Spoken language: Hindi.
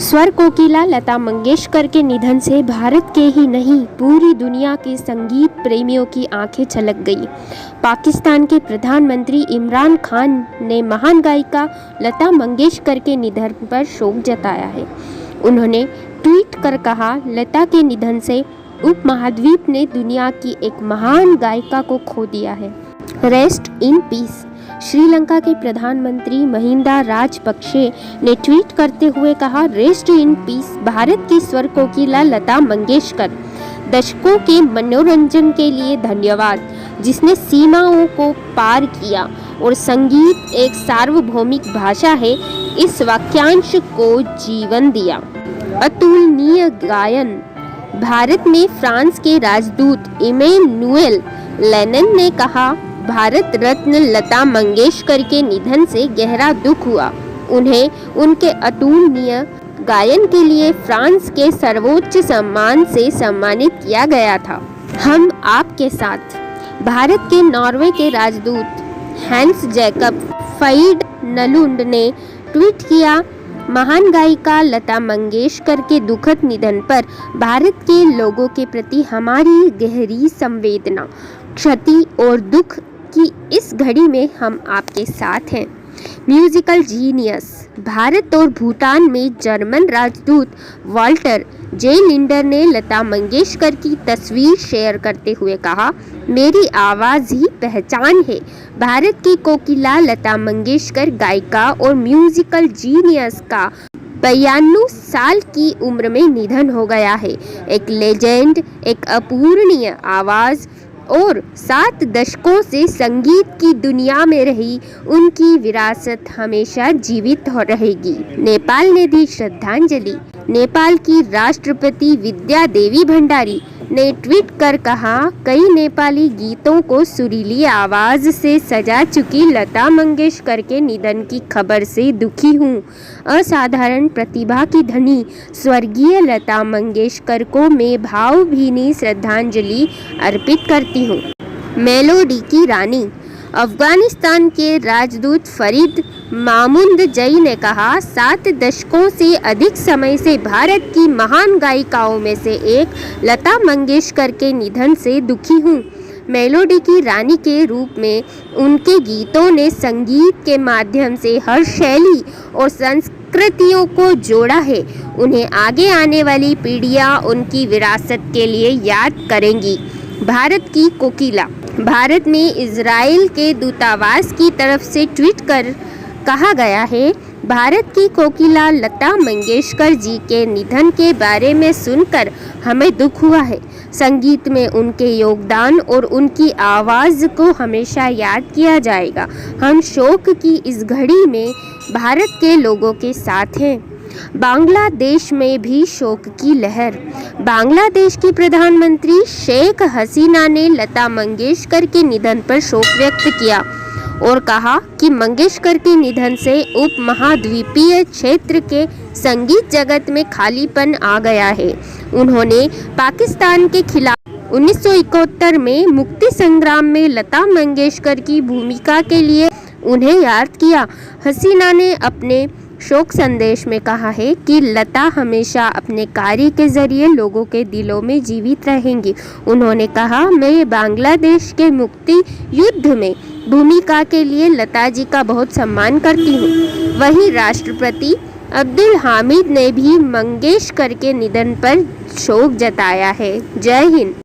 स्वर कोकिला लता मंगेशकर के निधन से भारत के ही नहीं पूरी दुनिया के संगीत प्रेमियों की आंखें छलक गई। पाकिस्तान के प्रधानमंत्री इमरान खान ने महान गायिका लता मंगेशकर के निधन पर शोक जताया है। उन्होंने ट्वीट कर कहा, लता के निधन से उपमहाद्वीप ने दुनिया की एक महान गायिका को खो दिया है। Rest in peace. श्रीलंका के प्रधानमंत्री महिंदा राजपक्षे ने ट्वीट करते हुए कहा, रेस्ट इन पीस भारत की स्वर कोकिला लता मंगेशकर। दशकों के मनोरंजन के लिए धन्यवाद, जिसने सीमाओं को पार किया और संगीत एक सार्वभौमिक भाषा है, इस वाक्यांश को जीवन दिया। अतुलनीय गायन। भारत में फ्रांस के राजदूत इमैनुएल लेनिन ने कहा, भारत रत्न लता मंगेशकर के निधन से गहरा दुख हुआ। उन्हें उनके अतुलनीय गायन के लिए फ्रांस के सर्वोच्च सम्मान से सम्मानित किया गया था। हम आपके साथ। भारत के नॉर्वे के राजदूत हैंस जैकब फईड नलुंड ने ट्वीट किया, महान गायिका लता मंगेशकर के दुखद निधन पर भारत के लोगों के प्रति हमारी गहरी संवेदना, क्षति और दुख की इस घड़ी में हम आपके साथ हैं। Musical genius. भारत और भूटान में जर्मन राजदूत वाल्टर जे लिंडर ने लता मंगेशकर की तस्वीर शेयर करते हुए कहा, मेरी आवाज़ ही पहचान है। भारत की कोकिला लता मंगेशकर गायिका और म्यूजिकल जीनियस का 92 साल की उम्र में निधन हो गया है। एक लेजेंड, एक अपूरणीय आवाज़ और 7 दशकों से संगीत की दुनिया में रही उनकी विरासत हमेशा जीवित हो रहेगी। नेपाल ने दी श्रद्धांजलि। नेपाल की राष्ट्रपति विद्या देवी भंडारी ने ट्वीट कर कहा, कई नेपाली गीतों को सुरीली आवाज से सजा चुकी लता मंगेशकर के निधन की खबर से दुखी हूँ। असाधारण प्रतिभा की धनी स्वर्गीय लता मंगेशकर को मैं भावभीनी श्रद्धांजलि अर्पित करती हूँ। मेलोडी की रानी। अफगानिस्तान के राजदूत फरीद मामुंद जई ने कहा, 7 दशकों से अधिक समय से भारत की महान गायिकाओं में से एक लता मंगेशकर के निधन से दुखी हूँ। मेलोडी की रानी के रूप में उनके गीतों ने संगीत के माध्यम से हर शैली और संस्कृतियों को जोड़ा है। उन्हें आगे आने वाली पीढ़ियाँ उनकी विरासत के लिए याद करेंगी। भारत की कोकिला। भारत में इजराइल के दूतावास की तरफ से ट्वीट कर कहा गया है, भारत की कोकिला लता मंगेशकर जी के निधन के बारे में सुनकर हमें दुख हुआ है। संगीत में उनके योगदान और उनकी आवाज़ को हमेशा याद किया जाएगा। हम शोक की इस घड़ी में भारत के लोगों के साथ हैं। बांग्लादेश में भी शोक की लहर। बांग्लादेश की प्रधानमंत्री शेख हसीना ने लता मंगेशकर के निधन पर शोक व्यक्त किया और कहा कि मंगेशकर के निधन से उपमहाद्वीपीय क्षेत्र के संगीत जगत में खालीपन आ गया है। उन्होंने पाकिस्तान के खिलाफ 1971 में मुक्ति संग्राम में लता मंगेशकर की भूमिका के लिए उन्हें याद किया। हसीना ने अपने शोक संदेश में कहा है कि लता हमेशा अपने कार्य के जरिए लोगों के दिलों में जीवित रहेंगी। उन्होंने कहा, मैं बांग्लादेश के मुक्ति युद्ध में भूमिका के लिए लता जी का बहुत सम्मान करती हूँ। वहीं राष्ट्रपति अब्दुल हामिद ने भी मंगेशकर के निधन पर शोक जताया है। जय हिंद।